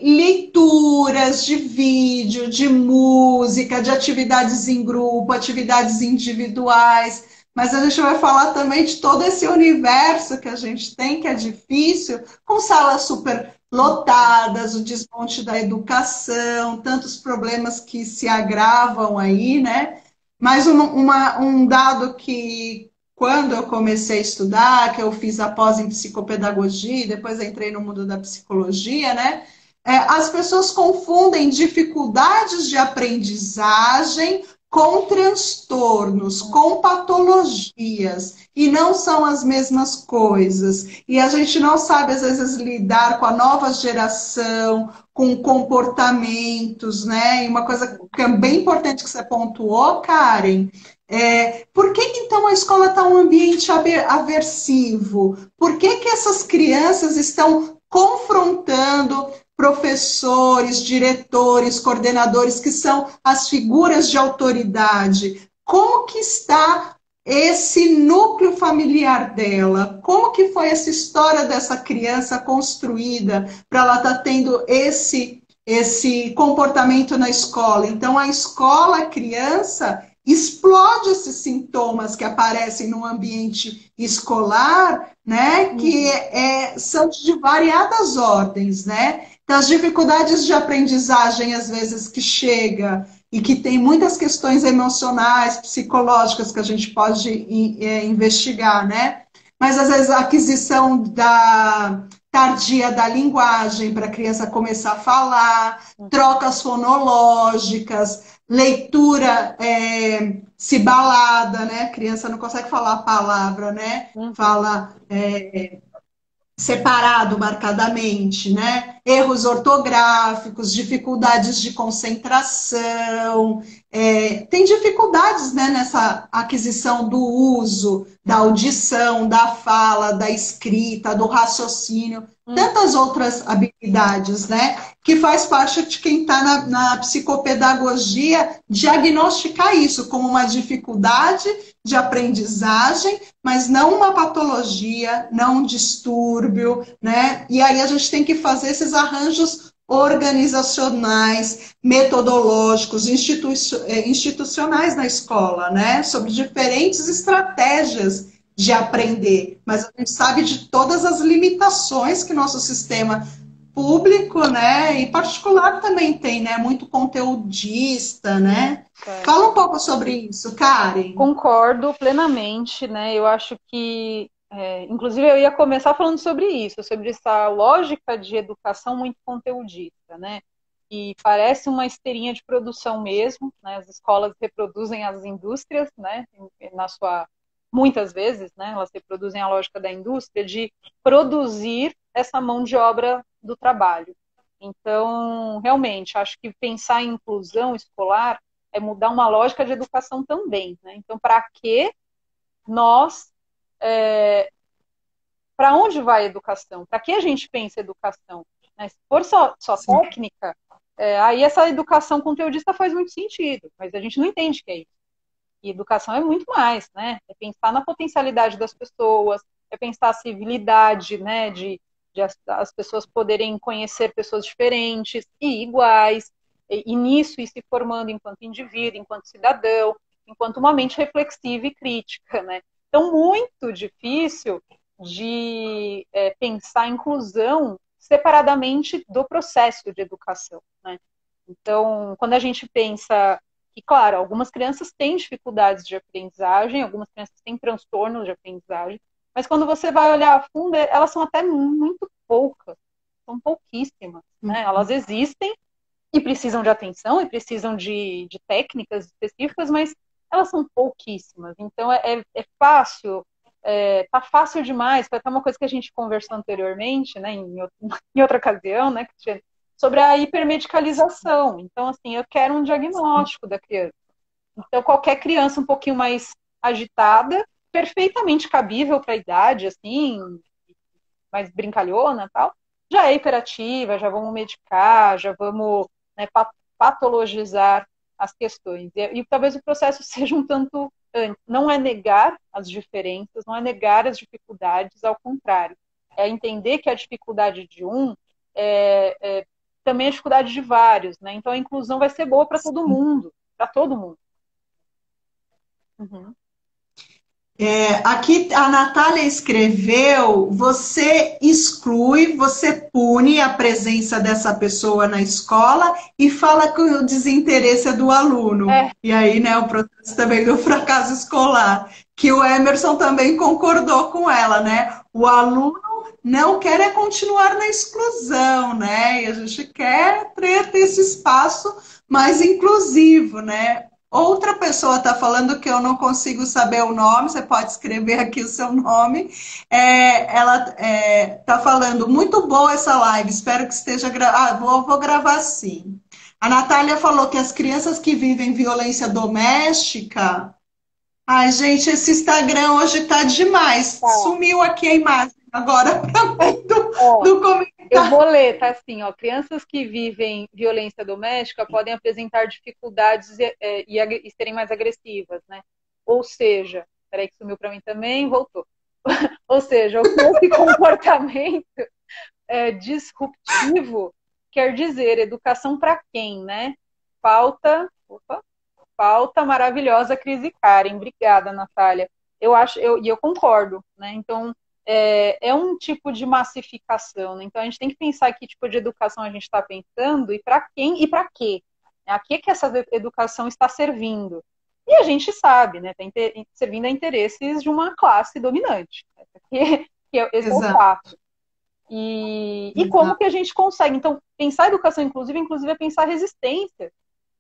leituras, de vídeo, de música, de atividades em grupo, atividades individuais, mas a gente vai falar também de todo esse universo que a gente tem, que é difícil, com salas super lotadas, o desmonte da educação, tantos problemas que se agravam aí, né? Mas um dado que, quando eu comecei a estudar, que eu fiz a pós em psicopedagogia, e depois entrei no mundo da psicologia, né? As pessoas confundem dificuldades de aprendizagem com transtornos, com patologias, e não são as mesmas coisas. E a gente não sabe, às vezes, lidar com a nova geração, com comportamentos, né? E uma coisa que é bem importante que você pontuou, Karen, por que então a escola está um ambiente aversivo? Por que essas crianças estão confrontando professores, diretores, coordenadores, que são as figuras de autoridade? Como que está esse núcleo familiar dela? Como que foi essa história dessa criança construída para ela estar tendo esse comportamento na escola? Então, a escola, a criança, explode esses sintomas que aparecem no ambiente escolar, né, que são de variadas ordens, né? Então, as dificuldades de aprendizagem, às vezes, que chega e que tem muitas questões emocionais, psicológicas que a gente pode investigar, né? Mas, às vezes, a aquisição tardia da linguagem para a criança começar a falar, trocas fonológicas, leitura cibalada, né? A criança não consegue falar a palavra, né? Fala separado marcadamente, né? Erros ortográficos, dificuldades de concentração, tem dificuldades, né, nessa aquisição do uso, da audição, da fala, da escrita, do raciocínio. tantas outras habilidades, né? Que faz parte de quem está na psicopedagogia diagnosticar isso como uma dificuldade de aprendizagem, mas não uma patologia, não um distúrbio, né? E aí a gente tem que fazer esses arranjos organizacionais, metodológicos, institucionais na escola, né? Sobre diferentes estratégias de aprender, mas a gente sabe de todas as limitações que nosso sistema público, né, e particular também tem, né, muito conteudista, né? Fala um pouco sobre isso, Karen. Concordo plenamente, né? Eu acho que, inclusive, eu ia começar falando sobre isso, sobre essa lógica de educação muito conteudista, né? E parece uma esteirinha de produção mesmo, né? As escolas reproduzem as indústrias, né? Muitas vezes, né? Elas reproduzem a lógica da indústria de produzir essa mão de obra do trabalho. Então, realmente, acho que pensar em inclusão escolar é mudar uma lógica de educação também, né? Então, para que nós... para onde vai a educação? Para que a gente pensa educação? Né? Se for só técnica, aí essa educação conteudista faz muito sentido, mas a gente não entende o que é isso. E educação é muito mais, né? É pensar na potencialidade das pessoas, é pensar a civilidade, né? De as pessoas poderem conhecer pessoas diferentes e iguais, e nisso ir se formando enquanto indivíduo, enquanto cidadão, enquanto uma mente reflexiva e crítica, né? Então, muito difícil de pensar a inclusão separadamente do processo de educação, né? Então, quando a gente pensa que, claro, algumas crianças têm dificuldades de aprendizagem, algumas crianças têm transtornos de aprendizagem, mas quando você vai olhar a fundo, elas são até muito poucas, são pouquíssimas, né? Elas existem e precisam de atenção e precisam de técnicas específicas, mas elas são pouquíssimas. Então, é fácil, tá fácil demais, foi até uma coisa que a gente conversou anteriormente, né, em outra ocasião, né, Cristiane, sobre a hipermedicalização. Então, assim, eu quero um diagnóstico da criança. Então, qualquer criança um pouquinho mais agitada, perfeitamente cabível para a idade, assim, mais brincalhona e tal, já é hiperativa, já vamos medicar, já vamos, né, patologizar as questões. E talvez o processo seja um tanto antes. Não é negar as diferenças, não é negar as dificuldades, ao contrário. É entender que a dificuldade de um também a dificuldade de vários, né? Então a inclusão vai ser boa para todo mundo, para todo mundo. Uhum. Aqui a Natália escreveu: você exclui, você pune a presença dessa pessoa na escola e fala que o desinteresse é do aluno. E aí, né, o processo também do fracasso escolar, que o Emerson também concordou com ela, né? O aluno não quer continuar na exclusão, né? E a gente quer ter esse espaço mais inclusivo, né? Outra pessoa está falando que eu não consigo saber o nome, você pode escrever aqui o seu nome. Ela está falando, muito boa essa live, espero que esteja gravada. Vou gravar sim. A Natália falou que as crianças que vivem violência doméstica... Ai, gente, esse Instagram hoje está demais. Sumiu aqui a imagem agora para mim do comentário. Eu vou ler, tá assim, ó. Crianças que vivem violência doméstica podem apresentar dificuldades e serem mais agressivas, né? Ou seja, peraí que sumiu para mim também, voltou. Ou seja, esse comportamento disruptivo quer dizer educação para quem, né? Falta maravilhosa, Cris e Karen. Obrigada, Natália. Eu concordo, né? Então, é um tipo de massificação, né? Então a gente tem que pensar que tipo de educação a gente está pensando e para quem e para quê. A que essa educação está servindo? E a gente sabe, né? Está servindo a interesses de uma classe dominante. Esse é o fato. E como que a gente consegue? Então, pensar educação inclusiva é pensar resistência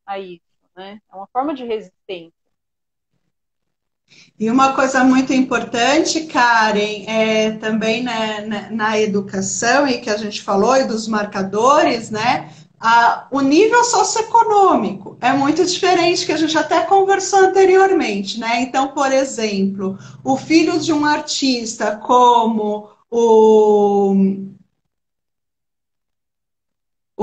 a isso, né? É uma forma de resistência. E uma coisa muito importante, Karen, também né, na educação, e que a gente falou, e dos marcadores, né? O nível socioeconômico é muito diferente, que a gente até conversou anteriormente, né? Então, por exemplo, o filho de um artista como o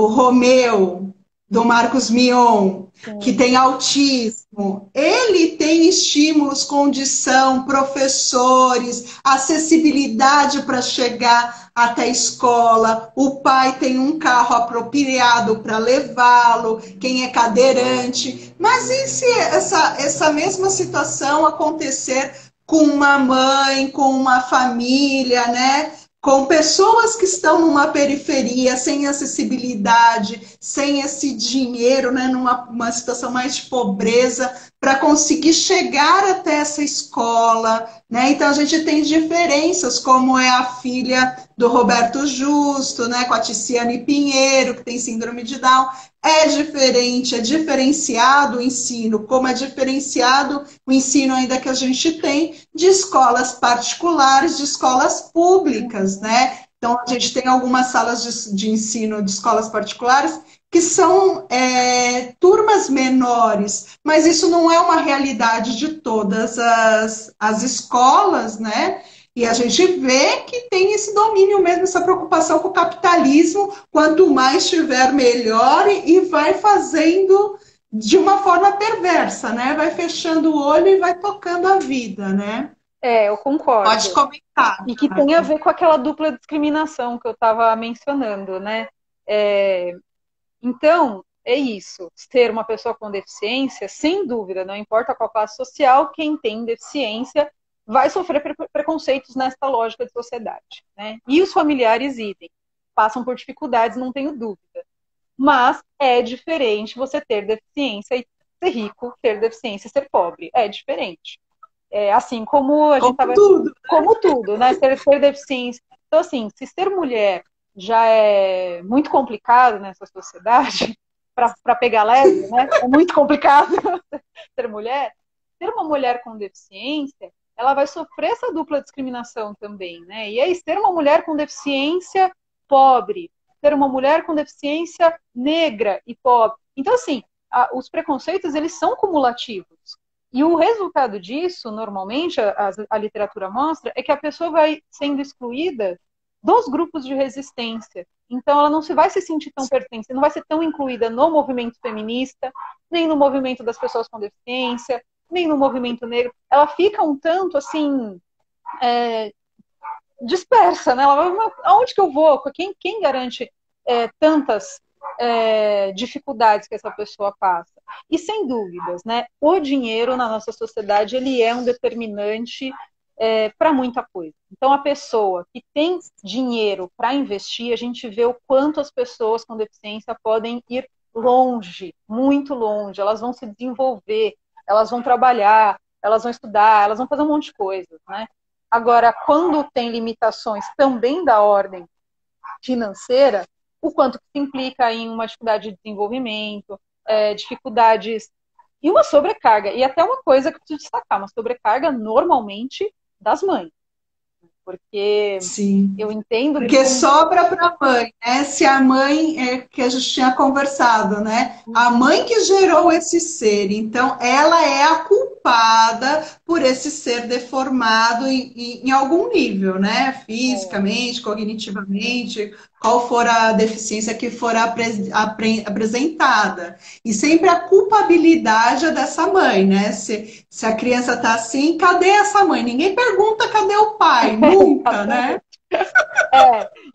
o Romeu, do Marcos Mion, que Sim. tem autismo, ele tem estímulos, condição, professores, acessibilidade para chegar até a escola, o pai tem um carro apropriado para levá-lo, quem é cadeirante. Mas e se essa mesma situação acontecer com uma mãe, com uma família, né? Com pessoas que estão numa periferia, sem acessibilidade, sem esse dinheiro, né, numa situação mais de pobreza, para conseguir chegar até essa escola, né? Então a gente tem diferenças, como é a filha do Roberto Justo, né, com a Ticiane Pinheiro, que tem síndrome de Down. É diferente, é diferenciado o ensino, como é diferenciado o ensino ainda que a gente tem de escolas particulares, de escolas públicas, né? Então, a gente tem algumas salas de ensino de escolas particulares que são turmas menores, mas isso não é uma realidade de todas as escolas, né? E a gente vê que tem esse domínio mesmo, essa preocupação com o capitalismo, quanto mais tiver, melhor, e vai fazendo de uma forma perversa, né? Vai fechando o olho e vai tocando a vida, né? Eu Pode concordo. comentar. E que tem a ver com aquela dupla discriminação que eu estava mencionando, né? É, então, é isso. Ser uma pessoa com deficiência, sem dúvida, não importa qual classe social, quem tem deficiência vai sofrer preconceitos nesta lógica de sociedade, né? E os familiares idem. Passam por dificuldades, não tenho dúvida. Mas é diferente você ter deficiência e ser rico, ter deficiência e ser pobre. É diferente. Assim como a gente Como estava. tudo. Como tudo, né? Ter deficiência. Então, assim, se ser mulher já é muito complicado nessa sociedade, para pegar leve, né? É muito complicado ser mulher. Ser uma mulher com deficiência, ela vai sofrer essa dupla discriminação também, né? E aí, ser uma mulher com deficiência pobre, ser uma mulher com deficiência negra e pobre. Então, assim, os preconceitos, eles são cumulativos. E o resultado disso, normalmente, a literatura mostra, é que a pessoa vai sendo excluída dos grupos de resistência. Então, ela não se vai se sentir tão pertencente, não vai ser tão incluída no movimento feminista, nem no movimento das pessoas com deficiência, nem no movimento negro. Ela fica um tanto, assim, dispersa, né? Ela vai, aonde que eu vou? Quem garante tantas dificuldades que essa pessoa passa? E sem dúvidas, né? O dinheiro na nossa sociedade ele é um determinante para muita coisa. Então, a pessoa que tem dinheiro para investir, a gente vê o quanto as pessoas com deficiência podem ir longe, muito longe. Elas vão se desenvolver, elas vão trabalhar, elas vão estudar, elas vão fazer um monte de coisas, né? Agora, quando tem limitações também da ordem financeira, o quanto que implica em uma dificuldade de desenvolvimento, dificuldades e uma sobrecarga. E até uma coisa que eu preciso destacar, uma sobrecarga normalmente das mães. Porque Sim. eu entendo Porque que... sobra para a mãe, né? Se a mãe, que a gente tinha conversado, né? A mãe que gerou esse ser, então ela é a culpada por esse ser deformado em algum nível, né? Fisicamente, cognitivamente, qual for a deficiência que for apresentada. E sempre a culpabilidade é dessa mãe, né? Se a criança está assim, cadê essa mãe? Ninguém pergunta cadê o pai, nunca, né?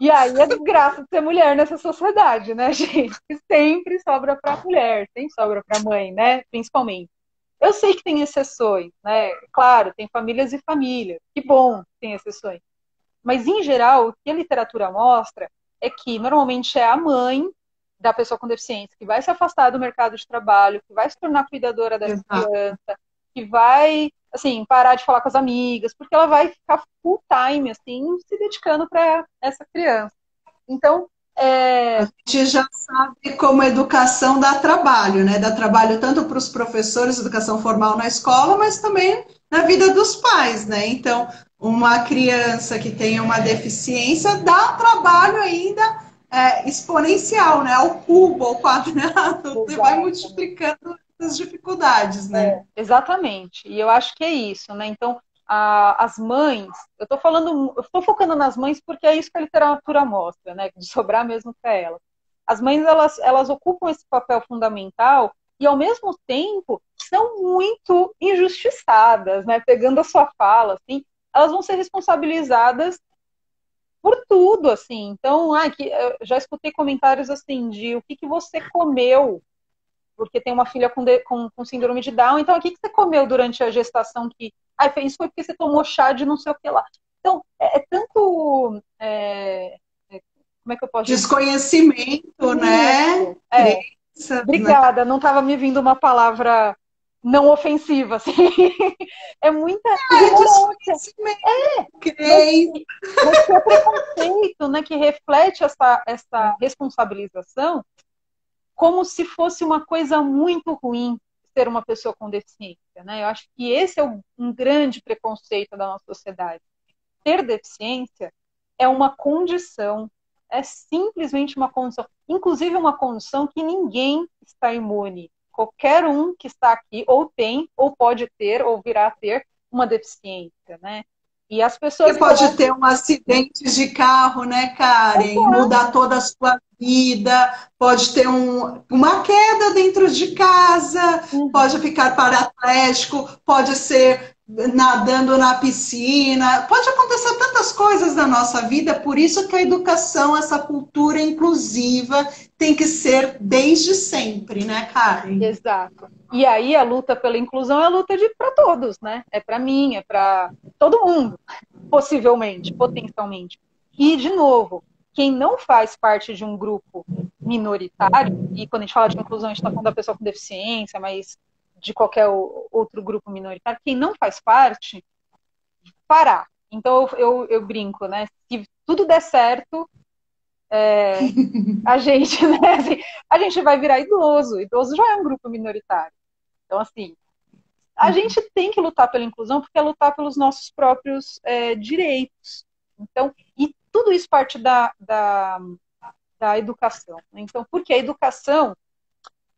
E aí a desgraça de ser mulher nessa sociedade, né, gente? Sempre sobra para a mulher, sempre sobra para a mãe, né? Principalmente. Eu sei que tem exceções, né? Claro, tem famílias e famílias. Que bom que tem exceções. Mas, em geral, o que a literatura mostra é que, normalmente, é a mãe da pessoa com deficiência que vai se afastar do mercado de trabalho, que vai se tornar cuidadora dessa Exato. criança, que vai, assim, parar de falar com as amigas, porque ela vai ficar full time, assim, se dedicando para essa criança. Então, A gente já sabe como a educação dá trabalho, né? Dá trabalho tanto para os professores, educação formal na escola, mas também na vida dos pais, né? Então, uma criança que tenha uma deficiência dá trabalho ainda exponencial, né? Ao cubo, ao quadrado, você vai multiplicando as dificuldades, né? exatamente. E eu acho que é isso, né? Então, as mães, eu estou focando nas mães porque é isso que a literatura mostra, né? De sobrar mesmo para elas. As mães, elas ocupam esse papel fundamental e, ao mesmo tempo, são muito injustiçadas, né? Pegando a sua fala, assim, elas vão ser responsabilizadas por tudo, assim. Então, eu já escutei comentários assim de o que você comeu, porque tem uma filha com síndrome de Down, então o que você comeu durante a gestação que... isso foi porque você tomou chá de não sei o que lá. Então, tanto... como é que eu posso dizer? Desconhecimento, né? Crenças, Obrigada, né? Não estava me vindo uma palavra não ofensiva, assim. É muita desconhecimento. Mas é preconceito, né, que reflete essa responsabilização como se fosse uma coisa muito ruim ser uma pessoa com deficiência, né? Eu acho que esse é um grande preconceito da nossa sociedade. Ter deficiência é uma condição, é simplesmente uma condição, inclusive uma condição que ninguém está imune. Qualquer um que está aqui ou tem, ou pode ter, ou virá a ter uma deficiência, né? E as pessoas... Você pode ter um acidente de carro, né, Karen? Mudar toda a sua vida, pode ter uma queda dentro de casa, pode ficar paraplégico, pode ser nadando na piscina, pode acontecer tantas coisas na nossa vida, por isso que a educação, essa cultura inclusiva, tem que ser desde sempre, né, Karen? Exato. E aí a luta pela inclusão é a luta para todos, né? É para mim, é para todo mundo, possivelmente, potencialmente. E, de novo, quem não faz parte de um grupo minoritário, e quando a gente fala de inclusão, a gente está falando da pessoa com deficiência, mas de qualquer outro grupo minoritário, quem não faz parte, parar. Então eu brinco, né? Se tudo der certo, a gente, né, assim, a gente vai virar idoso. Idoso já é um grupo minoritário. Então, assim, a gente tem que lutar pela inclusão porque é lutar pelos nossos próprios direitos. Então, e tudo isso parte da educação. Então, porque a educação...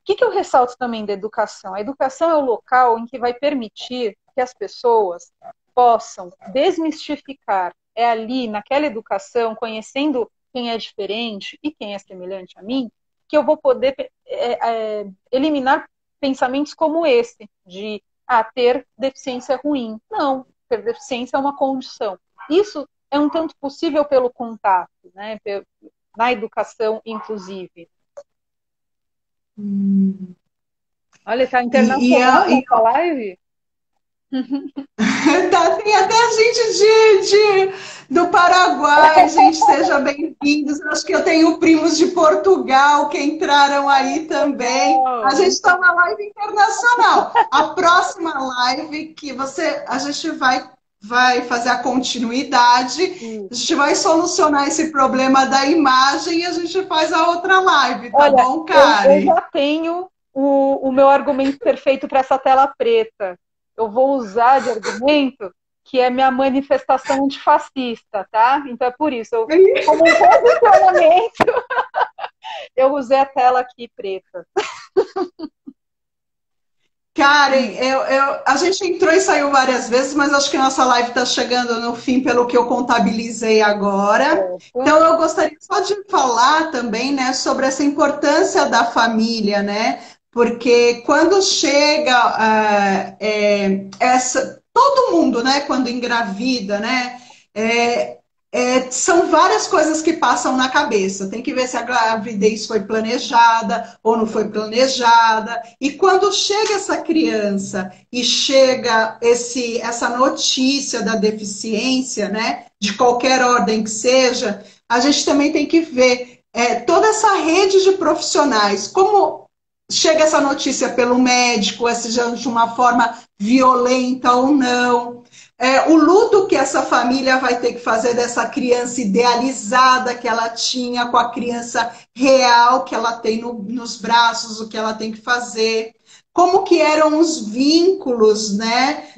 O que eu ressalto também da educação? A educação é o local em que vai permitir que as pessoas possam desmistificar. É ali, naquela educação, conhecendo quem é diferente e quem é semelhante a mim, que eu vou poder eliminar pensamentos como esse, de ter deficiência é ruim. Não, ter deficiência é uma condição. Isso é um tanto possível pelo contato, né? Na educação, inclusive. Olha, tá internacional essa live? Tem até gente do Paraguai, gente, sejam bem-vindos. Acho que eu tenho primos de Portugal que entraram aí também. A gente está numa live internacional. A próxima live que a gente vai fazer a continuidade, a gente vai solucionar esse problema da imagem e a gente faz a outra live, tá bom, Karen? Eu já tenho o meu argumento perfeito para essa tela preta. Eu vou usar de argumento que é minha manifestação antifascista, tá? Então é por isso, como um posicionamento, eu usei a tela aqui preta. Karen, a gente entrou e saiu várias vezes, mas acho que nossa live está chegando no fim pelo que eu contabilizei agora. Então eu gostaria só de falar também, né, sobre essa importância da família, né? Porque quando chega todo mundo, né, quando engravida, né, são várias coisas que passam na cabeça. Tem que ver se a gravidez foi planejada ou não foi planejada. E quando chega essa criança e chega essa notícia da deficiência, né, de qualquer ordem que seja, a gente também tem que ver toda essa rede de profissionais, como chega essa notícia pelo médico, seja de uma forma violenta ou não. O luto que essa família vai ter que fazer dessa criança idealizada que ela tinha com a criança real que ela tem nos braços, o que ela tem que fazer. Como que eram os vínculos, né,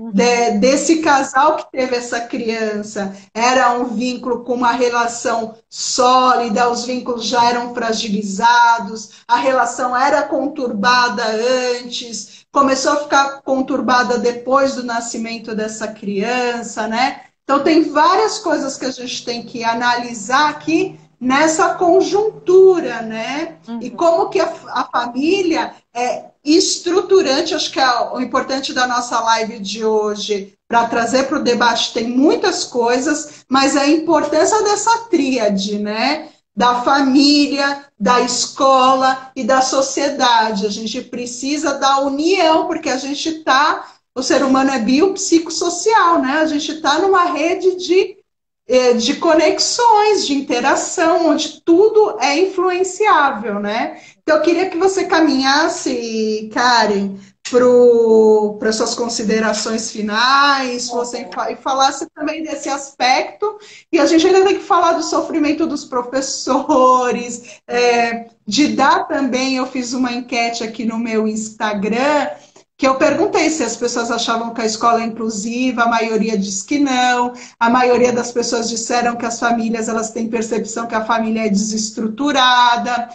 desse casal que teve essa criança? Era um vínculo com uma relação sólida, os vínculos já eram fragilizados, a relação era conturbada antes, começou a ficar conturbada depois do nascimento dessa criança, né? Então tem várias coisas que a gente tem que analisar aqui nessa conjuntura, né? E Uhum. como que a família é estruturante, acho que é o importante da nossa live de hoje, para trazer para o debate, tem muitas coisas, mas a importância dessa tríade, né? Da família, da escola e da sociedade. A gente precisa da união, porque a gente está, o ser humano é biopsicossocial, né? A gente está numa rede de conexões, de interação, onde tudo é influenciável, né? Então, eu queria que você caminhasse, Karen, para suas considerações finais, você Uhum. e falasse também desse aspecto, e a gente ainda tem que falar do sofrimento dos professores, de dar também, eu fiz uma enquete aqui no meu Instagram, que eu perguntei se as pessoas achavam que a escola é inclusiva, a maioria diz que não, a maioria das pessoas disseram que as famílias elas têm percepção que a família é desestruturada,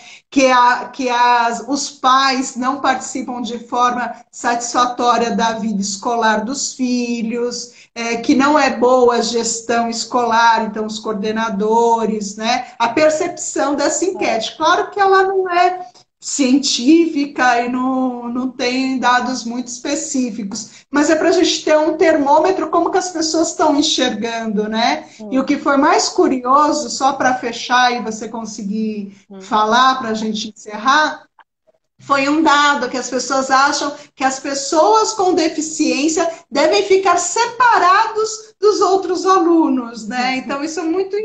os pais não participam de forma satisfatória da vida escolar dos filhos, que não é boa a gestão escolar, então os coordenadores, né? A percepção dessa enquete. Claro que ela não é científica e não tem dados muito específicos, mas é para a gente ter um termômetro como que as pessoas estão enxergando, né? E o Uhum. que foi mais curioso, só para fechar e você conseguir Uhum. falar para a gente encerrar, foi um dado que as pessoas acham que as pessoas com deficiência devem ficar separados dos outros alunos, né? Uhum. Então isso é muito,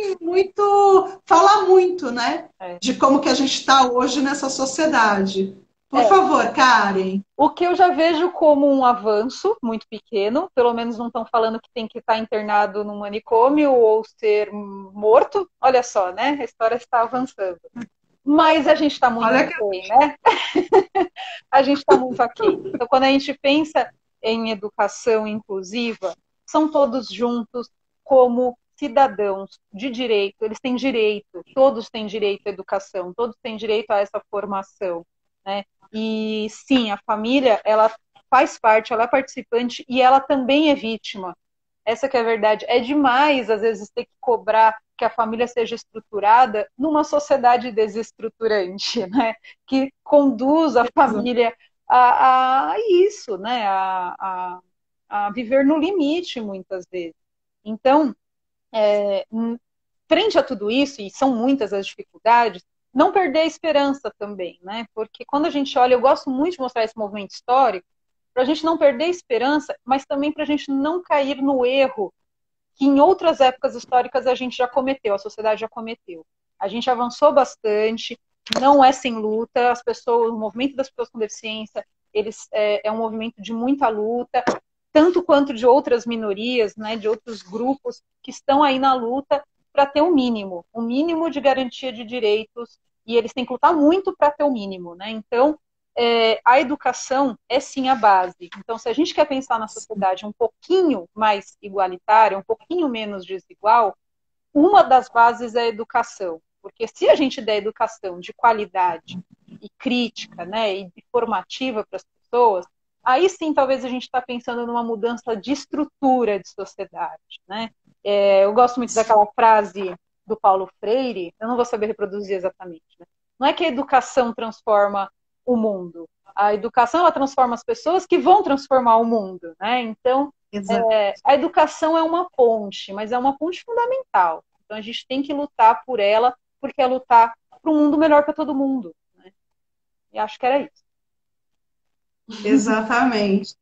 fala muito, né? É. De como que a gente está hoje nessa sociedade. Por É. favor, Karen. O que eu já vejo como um avanço muito pequeno, pelo menos não estão falando que tem que estar internado no manicômio ou ser morto. Olha só, né? A história está avançando. Mas a gente está muito Olha que aquém, né? A gente está muito aquém. Então, quando a gente pensa em educação inclusiva, são todos juntos como cidadãos de direito, eles têm direito, todos têm direito à educação, todos têm direito a essa formação, né? E sim, a família, ela faz parte, ela é participante e ela também é vítima. Essa que é a verdade. É demais, às vezes, ter que cobrar que a família seja estruturada numa sociedade desestruturante, né? Que conduz a família a isso, né? A viver no limite, muitas vezes. Então, é, frente a tudo isso, e são muitas as dificuldades, não perder a esperança também, né? Porque quando a gente olha, eu gosto muito de mostrar esse movimento histórico, para a gente não perder a esperança, mas também para a gente não cair no erro que em outras épocas históricas a gente já cometeu, a sociedade já cometeu. A gente avançou bastante, não é sem luta, as pessoas, o movimento das pessoas com deficiência, é um movimento de muita luta, tanto quanto de outras minorias, né, de outros grupos que estão aí na luta para ter o mínimo de garantia de direitos, e eles têm que lutar muito para ter o mínimo, né? Então, a educação é sim a base. Então, se a gente quer pensar na sociedade um pouquinho mais igualitária, um pouquinho menos desigual, uma das bases é a educação. Porque se a gente der educação de qualidade e crítica, né, e formativa para as pessoas, aí sim talvez a gente está pensando numa mudança de estrutura de sociedade, né? Eu gosto muito daquela frase do Paulo Freire, eu não vou saber reproduzir exatamente, né? Não é que a educação transforma o mundo, a educação ela transforma as pessoas que vão transformar o mundo, né? Então, Exato. a educação é uma ponte, mas é uma ponte fundamental. Então a gente tem que lutar por ela, porque é lutar para um mundo melhor para todo mundo, né? E acho que era isso. Exatamente.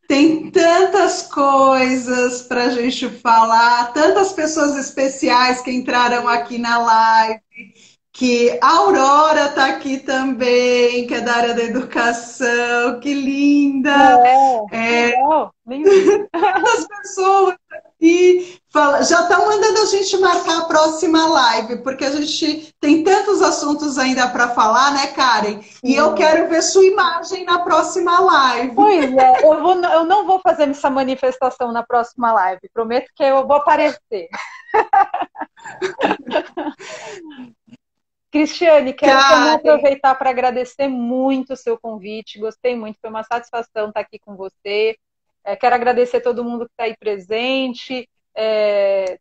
Tem tantas coisas para a gente falar, tantas pessoas especiais que entraram aqui na live, que a Aurora está aqui também, que é da área da educação, que linda! Legal, nem vi. As pessoas aqui já estão mandando a gente marcar a próxima live, porque a gente tem tantos assuntos ainda para falar, né, Karen? E eu Sim. quero ver sua imagem na próxima live. Pois é, eu não vou fazer essa manifestação na próxima live. Prometo que eu vou aparecer. Cristiane, quero também Karen, aproveitar para agradecer muito o seu convite. Gostei muito, foi uma satisfação estar aqui com você. Quero agradecer todo mundo que está aí presente.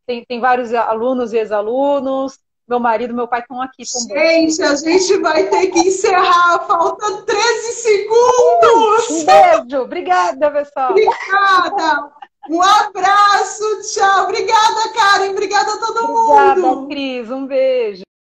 Tem vários alunos e ex-alunos. Meu marido, meu pai estão aqui também. Gente, a gente vai ter que encerrar. Falta 13 segundos. Um beijo. Obrigada, pessoal. Obrigada. Um abraço. Tchau. Obrigada, Karen. Obrigada a todo mundo. Obrigada, Cris. Um beijo.